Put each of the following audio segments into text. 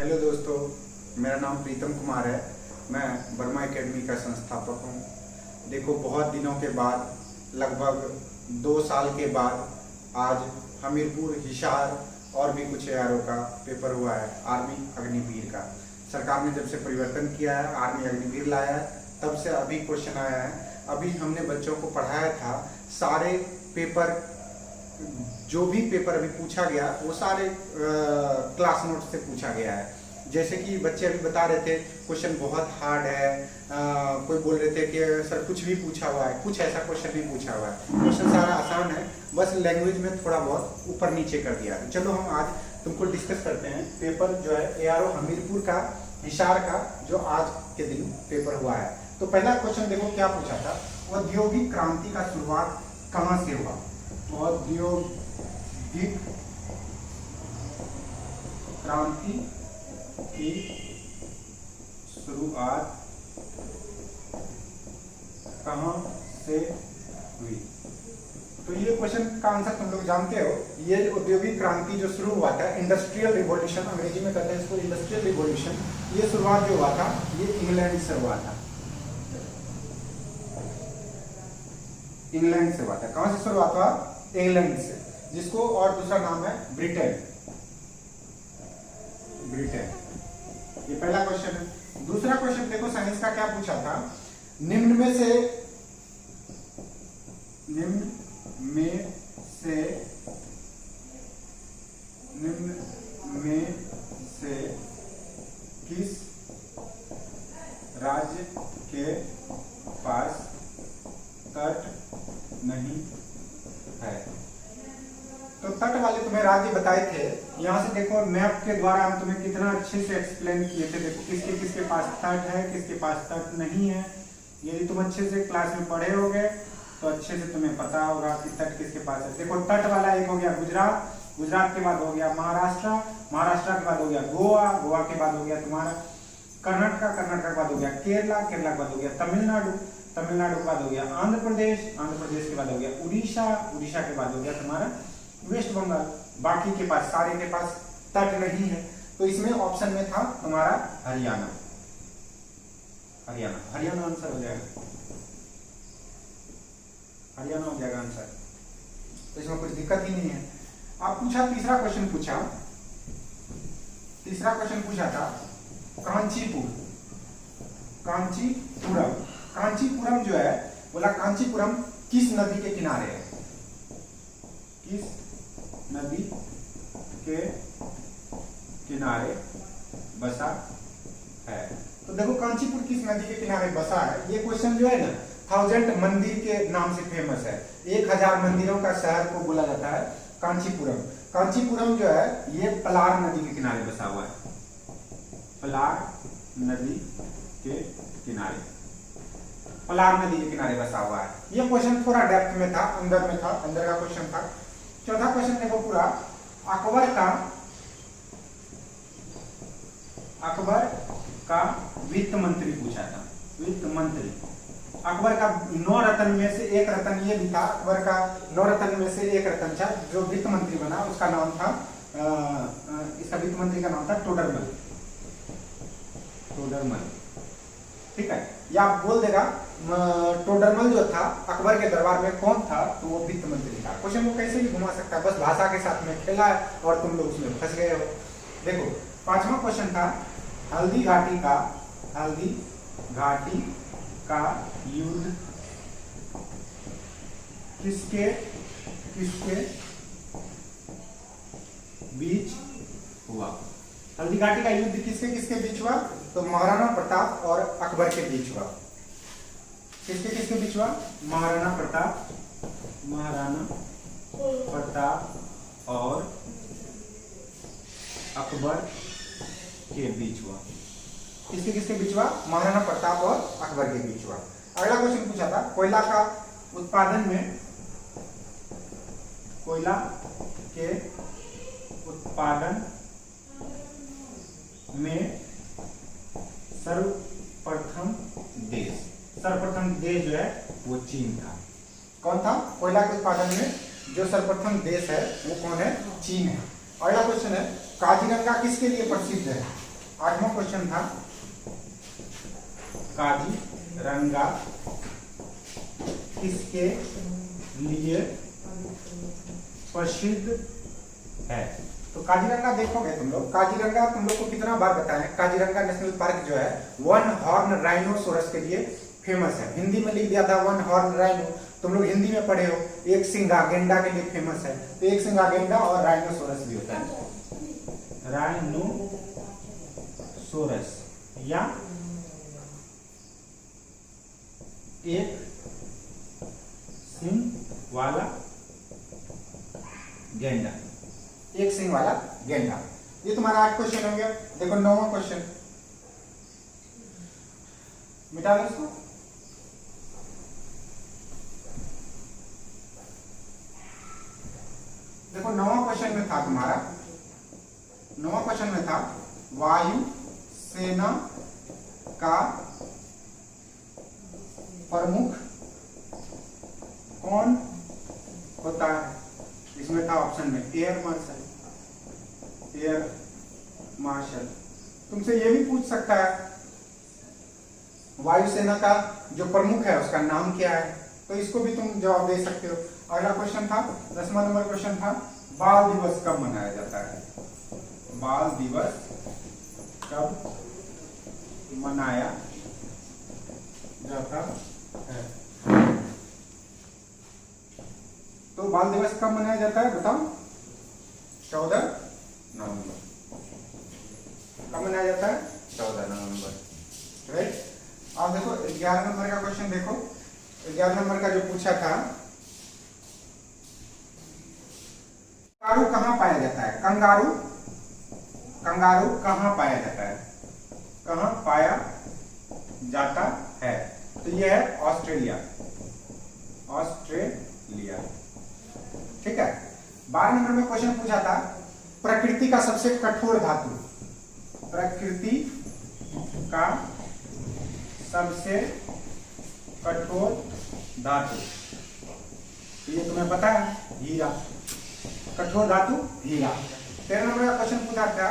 Hello दोस्तों, मेरा नाम प्रीतम कुमार है। मैं वर्मा एकेडमी का संस्थापक हूँ। देखो, बहुत दिनों के बाद, लगभग 2 साल के बाद आज हमीरपुर, हिसार और भी कुछ एआरओ का पेपर हुआ है। आर्मी अग्निवीर का सरकार ने जब से परिवर्तन किया है, आर्मी अग्निवीर लाया है, तब से अभी क्वेश्चन आया है। अभी हमने बच्चों को पढ़ाया था, सारे पेपर, जो भी पेपर अभी पूछा गया वो सारे क्लास नोट से पूछा गया है। जैसे कि बच्चे अभी बता रहे थे क्वेश्चन बहुत हार्ड है, कोई बोल रहे थे कि सर कुछ भी पूछा हुआ है, कुछ ऐसा क्वेश्चन नहीं पूछा हुआ है। क्वेश्चन सारा आसान है, बस लैंग्वेज में थोड़ा बहुत ऊपर नीचे कर दिया है। चलो हम आज तुमको डिस्कस करते हैं पेपर जो है एआरओ हमीरपुर का, हिसार का, जो आज के दिन पेपर हुआ है। तो पहला क्वेश्चन देखो क्या पूछा था, औद्योगिक क्रांति का शुरुआत कहाँ से हुआ। औद्योगिक क्रांति की शुरुआत कहाँ से हुई। तो ये क्वेश्चन का आंसर तुम लोग जानते हो। ये औद्योगिक क्रांति जो शुरू हुआ था, इंडस्ट्रियल रिवॉल्यूशन अंग्रेजी में कहते हैं इसको, इंडस्ट्रियल रिवॉल्यूशन, ये शुरुआत जो हुआ था ये इंग्लैंड से हुआ था। इंग्लैंड से हुआ था। कहां से शुरुआत हुआ? इंग्लैंड से, जिसको और दूसरा नाम है ब्रिटेन। ब्रिटेन, ये पहला क्वेश्चन है। दूसरा क्वेश्चन देखो साइंस का क्या पूछा था, निम्न में से किस राज्य के पास तट नहीं है। तो तट वाले तुम्हें राज्य बताए थे। यहाँ से देखो मैप के द्वारा हम तुम्हें कितना अच्छे से एक्सप्लेन किए थे। देखो किसके किसके पास तट है, किसके पास तट नहीं है। यदि तुम अच्छे से क्लास में पढ़े होगे तो अच्छे से तुम्हें पता होगा कि तट किसके पास है। देखो तट वाला एक हो गया गुजरात, गुजरात के बाद हो गया महाराष्ट्र, महाराष्ट्र के बाद हो गया गोवा, गोवा के बाद हो गया तुम्हारा कर्नाटक, कर्नाटक के बाद हो गया केरला, केरला के बाद हो गया तमिलनाडु, तमिलनाडु के बाद हो गया आंध्र प्रदेश, आंध्र प्रदेश के बाद हो गया उड़ीसा, उड़ीसा के बाद हो गया तुम्हारा वेस्ट बंगाल। बाकी के पास, सारे के पास तट नहीं है। तो इसमें ऑप्शन में था तुम्हारा हरियाणा। हरियाणा, हरियाणा आंसर हो जाएगा, हरियाणा हो जाएगा आंसर। तो इसमें कुछ दिक्कत ही नहीं है। आप पूछा तीसरा क्वेश्चन पूछा, तीसरा क्वेश्चन पूछा था कांचीपुर, कांचीपुरम। कांचीपुरम जो है, बोला कांचीपुरम किस नदी के किनारे है। किस नदी के किनारे बसा है। तो देखो कांचीपुर किस नदी के किनारे बसा है। ये क्वेश्चन जो है ना 1000 मंदिर के नाम से फेमस है। 1000 मंदिरों का शहर को बोला जाता है कांचीपुरम। कांचीपुरम जो है ये पलार नदी के किनारे बसा हुआ है। पलार नदी के किनारे, पलार नदी के किनारे बसा हुआ है। ये क्वेश्चन थोड़ा डेप्थ में था, अंदर में था, अंदर का क्वेश्चन था। चौथा क्वेश्चन देखो पूरा, अकबर का वित्त मंत्री पूछा था। वित्त मंत्री, अकबर का 9 रत्न में से एक रत्न ये भी था। अकबर का 9 रत्न में से एक रत्न था जो वित्त मंत्री बना, उसका नाम था, इसका वित्त मंत्री का नाम था टोडरमल। टोडरमल, ठीक है। या आप बोल देगा टोडरमल जो था अकबर के दरबार में कौन था, तो वो वित्त मंत्री था। क्वेश्चन को कैसे भी घुमा सकता है, बस भाषा के साथ में खेला है और तुम लोग उसमें फंस गए हो। देखो पांचवा क्वेश्चन था हल्दी घाटी का युद्ध किसके बीच हुआ। हल्दी घाटी का युद्ध किसके बीच हुआ, तो महाराणा प्रताप और अकबर के बीच हुआ। किसके बीच हुआ, महाराणा प्रताप और अकबर के बीच हुआ। किसके बीच हुआ, महाराणा प्रताप और अकबर के बीच हुआ। अगला क्वेश्चन पूछा था कोयला का उत्पादन में, कोयला के उत्पादन में सर्वप्रथम देश जो है वो चीन था। कौन था? कोयला के उत्पादन में जो सर्वप्रथम देश है वो कौन है? चीन है। अगला क्वेश्चन है काजीरंगा किसके लिए प्रसिद्ध है? 8वां क्वेश्चन था काजीरंगा किसके लिए प्रसिद्ध है। तो काजीरंगा देखोगे तुम लोग, काजीरंगा तुम लोग को कितना बार बताएं, काजीरंगा नेशनल पार्क जो है वन हॉर्न राइनोसोरस के लिए फेमस है। हिंदी में लिख दिया था वन हॉर्न राइनो, तुम लोग हिंदी में पढ़े हो, एक सिंगा गेंडा के लिए फेमस है। तो एक सिंगा गेंडा और राइनोसोरस भी होता है, राइनोसोरस या एक सिंग वाला गेंडा, एक सिंग वाला गेंडा। ये तुम्हारा 8 क्वेश्चन हो गया। देखो 9वां क्वेश्चन, मिटा दो इसको। देखो 9वां क्वेश्चन में था तुम्हारा, 9वां क्वेश्चन में था वायु सेना का प्रमुख कौन होता है। इसमें था ऑप्शन में एयर मार्शल, एयर मार्शल। तुमसे ये भी पूछ सकता है वायुसेना का जो प्रमुख है उसका नाम क्या है, तो इसको भी तुम जवाब दे सकते हो। अगला क्वेश्चन था 10वां नंबर क्वेश्चन था बाल दिवस कब मनाया जाता है। बाल दिवस कब मनाया जाता है। तो बाल दिवस कब मनाया जाता है बताओ। 14 नवंबर। कब मनाया जाता है? 14 नवंबर। राइट। अब देखो 11 नंबर का क्वेश्चन देखो, 11 नंबर का जो पूछा था कंगारू कहाँ पाया जाता है। कंगारू, कंगारू कहाँ पाया जाता है, कहाँ पाया जाता है। तो ये है ऑस्ट्रेलिया, ऑस्ट्रेलिया। ठीक है। 12 नंबर में क्वेश्चन पूछा था प्रकृति का सबसे कठोर धातु, प्रकृति का सबसे कठोर धातु। तो ये तुम्हें पता है हीरा, कठोर धातु हीरा। 13 नंबर का क्वेश्चन पूछा था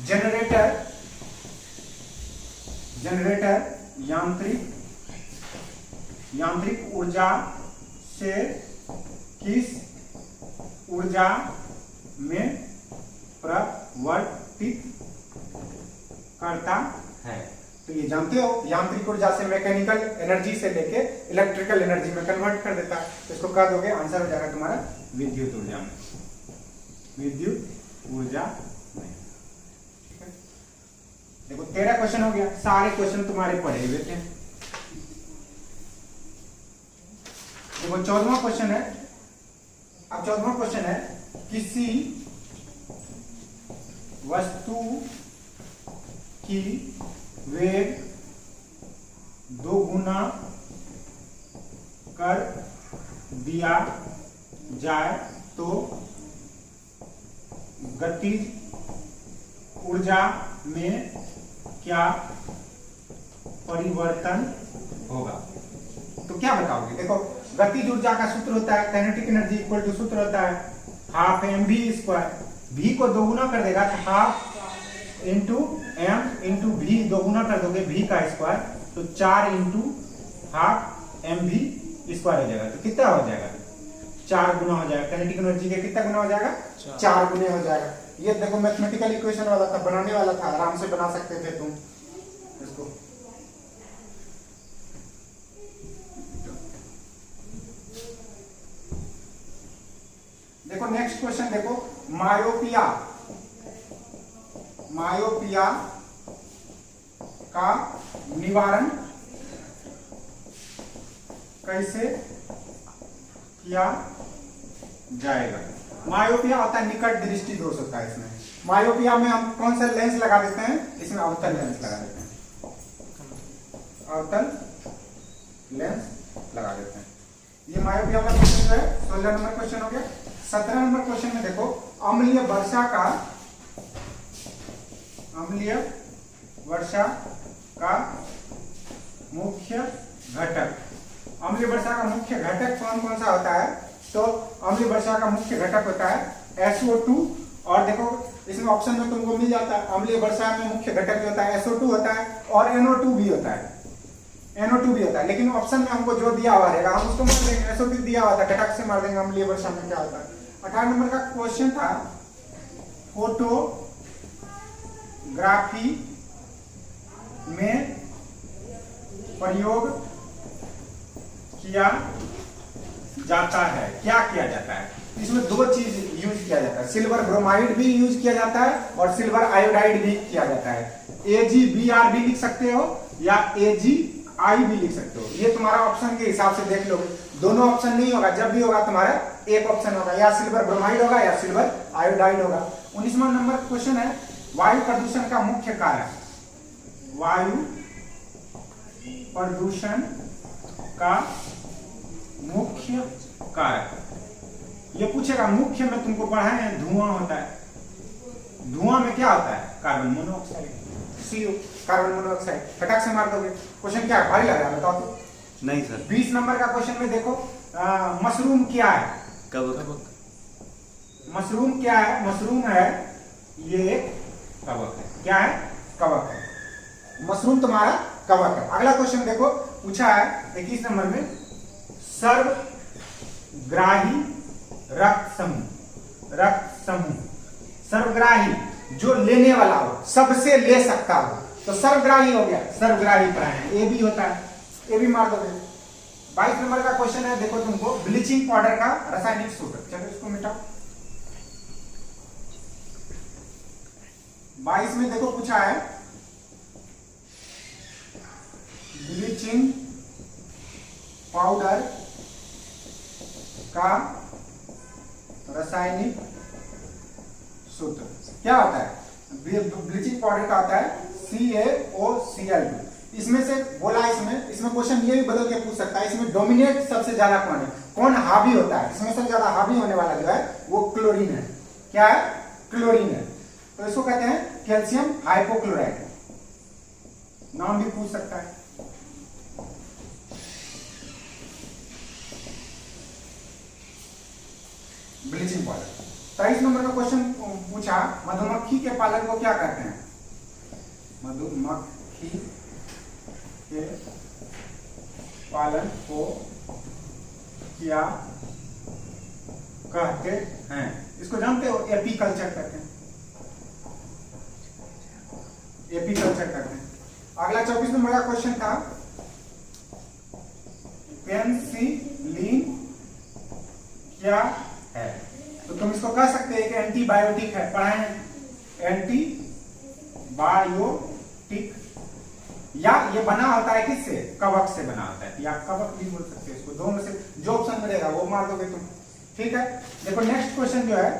जनरेटर, जनरेटर यांत्रिक ऊर्जा से किस ऊर्जा में परिवर्तित करता है। तो ये जानते हो यांत्रिक ऊर्जा से मैकेनिकल एनर्जी से लेके इलेक्ट्रिकल एनर्जी में कन्वर्ट कर देता है। तो इसको कह दोगे आंसर हो जाएगा तुम्हारा विद्युत ऊर्जा में, विद्युत ऊर्जा में। देखो 13 क्वेश्चन हो गया, सारे क्वेश्चन तुम्हारे पढ़े हुए थे। देखो 14वां क्वेश्चन है, अब 14वां क्वेश्चन है किसी वस्तु की वेग 2 गुना कर दिया जाए तो गतिज ऊर्जा में क्या परिवर्तन होगा। तो क्या बताओगे। देखो गतिज ऊर्जा का सूत्र होता है काइनेटिक एनर्जी इक्वल टू सूत्र होता है half M V square. v को दोगुना कर देगा तो half into M into V, दोगुना कर दोगे v का स्क्वायर तो 4 into half M V square हो जाएगा। तो कितना हो जाएगा 4 गुना हो जाएगा। काइनेटिक एनर्जी के कितना गुना हो जाएगा 4 गुने हो जाएगा। ये देखो मैथमेटिकल इक्वेशन वाला था, बनाने वाला था, आराम से बना सकते थे तुम इसको। देखो नेक्स्ट क्वेश्चन देखो मायोपिया, मायोपिया का निवारण कैसे किया जाएगा। मायोपिया होता है निकट दृष्टि दोष होता है। इसमें मायोपिया में हम कौन सा लेंस लगा देते हैं, इसमें अवतल लेंस लगा देते हैं, अवतल लेंस लगा देते हैं। ये मायोपिया का क्वेश्चन जो है 16 नंबर क्वेश्चन हो गया। 17 नंबर क्वेश्चन में देखो अम्लीय वर्षा का, अम्लीय वर्षा का मुख्य घटक, अम्लीय वर्षा का मुख्य घटक कौन कौन सा होता है। तो अम्लीय वर्षा का मुख्य घटक होता है SO2 और देखो इसमें ऑप्शन में तुमको मिल जाता है। अम्लीय वर्षा में मुख्य घटक जो होता है SO2 होता है और NO2 भी होता है, NO2 भी होता है। लेकिन ऑप्शन में हमको जो दिया हुआ रहेगा हम उसको मार देंगे, SO2 दिया हुआ था घटक से मार देंगे। अम्लीय वर्षा में क्या होता है। 18 नंबर का क्वेश्चन था फोटोग्राफी में प्रयोग किया जाता है, क्या किया जाता है। इसमें दो चीज यूज किया जाता है, सिल्वर ब्रोमाइड भी यूज किया जाता है और सिल्वर आयोडाइड भी किया जाता है। AgBr भी लिख सकते हो या AgI भी लिख सकते हो, ये तुम्हारा ऑप्शन के हिसाब से देख लोगे। दोनों ऑप्शन नहीं होगा, जब भी होगा तुम्हारा एक ऑप्शन होगा, या सिल्वर ब्रोमाइड होगा या सिल्वर आयोडाइड होगा। 19वां नंबर क्वेश्चन है वायु प्रदूषण का मुख्य कारण, वायु प्रदूषण का मुख्य कारक। ये पूछेगा, मुख्य में तुमको पढ़ाए हैं धुआं होता है, धुआं में क्या होता है carbon monoxide, CO carbon monoxide. फटाक से मार दोगे। क्वेश्चन क्या है, भारी लग रहा है बताओ तो। नहीं सर। 20 नंबर का क्वेश्चन में देखो मशरूम क्या है, कवक। मशरूम क्या है, मशरूम है ये कवक है। क्या है, कवक है। मशरूम तुम्हारा कवक है। अगला क्वेश्चन देखो पूछा है 21 नंबर में, सर्वग्राही रक्त समूह, रक्त समूह सर्वग्राही जो लेने वाला हो, सबसे ले सकता हो, तो सर्वग्राही हो गया, सर्वग्राही प्राणी। ए भी होता है, ए भी मार दोगे। 22 नंबर का क्वेश्चन है देखो तुमको, ब्लीचिंग पाउडर का रासायनिक सूत्र। चलो इसको मिटाओ। 22 में देखो पूछा है ब्लीचिंग पाउडर का रासायनिक सूत्र क्या होता है। ब्लीचिंग पाउडर का होता है CaOCl2। इसमें से बोला, इसमें क्वेश्चन ये भी बदल के पूछ सकता है, इसमें डोमिनेट सबसे ज्यादा कौन है, कौन हावी होता है। इसमें सबसे ज्यादा हावी होने वाला जो है वो क्लोरीन है। क्या है, क्लोरीन है। तो इसको कहते हैं कैल्शियम हाइपोक्लोराइड, नाम भी पूछ सकता है। Bleaching powder. 23 नंबर का क्वेश्चन पूछा, मधुमक्खी के पालन को क्या कहते हैं, मधुमक्खी के पालन को क्या कहते हैं। इसको जानते हो, एपीकल्चर कहते हैं, एपीकल्चर कहते हैं। अगला 24 नंबर का क्वेश्चन था, पेनिसिलिन क्या है। तो तुम इसको कह सकते हैं कि एंटीबायोटिक है, पढ़ाए एंटीबायोटिक, या ये बना होता है किससे, कवक से बना होता है, या कवक भी बोल सकते हैं इसको। दोनों से जो ऑप्शन मिलेगा वो मार दोगे तुम। ठीक है, देखो नेक्स्ट क्वेश्चन जो है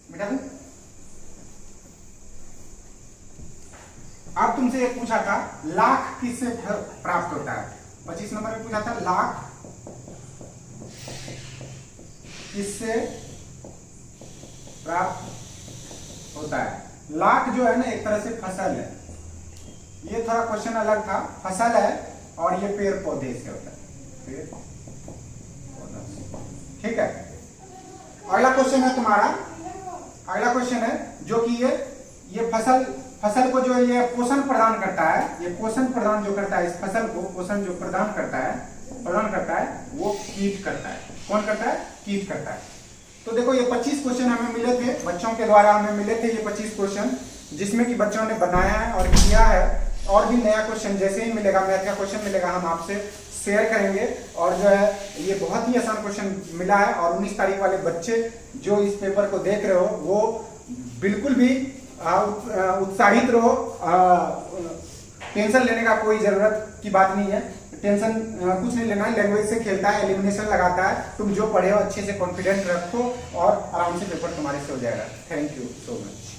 बेटा तुम, अब तुमसे एक पूछा था लाख किससे प्राप्त होता है। 25 नंबर में पूछा था लाख किससे प्राप्त होता है। लाख जो है ना एक तरह से फसल है, ये थोड़ा क्वेश्चन अलग था। फसल है और ये पेड़ पौधे से होता है, पेड़ पौधा। ठीक है, अगला क्वेश्चन है तुम्हारा, अगला क्वेश्चन है जो कि ये फसल को जो ये पोषण प्रदान करता है, ये पोषण प्रदान जो करता है, इस फसल को पोषण जो प्रदान करता है वो कीट करता है। कौन करता है, कीट करता है। तो देखो ये 25 क्वेश्चन हमें मिले थे, बच्चों के द्वारा हमें मिले थे ये 25 क्वेश्चन, जिसमें कि बच्चों ने बनाया है और किया है। और भी नया क्वेश्चन जैसे ही मिलेगा, मैथ का क्वेश्चन मिलेगा, हम आपसे शेयर करेंगे। और जो है ये बहुत ही आसान क्वेश्चन मिला है, और 19 तारीख वाले बच्चे जो इस पेपर को देख रहे हो वो बिल्कुल भी उत्साहित रहो। टेंशन लेने का कोई जरूरत की बात नहीं है, टेंशन कुछ नहीं लेना है। लैंग्वेज से खेलता है, एलिमिनेशन लगाता है। तुम जो पढ़े हो अच्छे से कॉन्फिडेंट रखो और आराम से पेपर तुम्हारे से हो जाएगा। Thank you so much.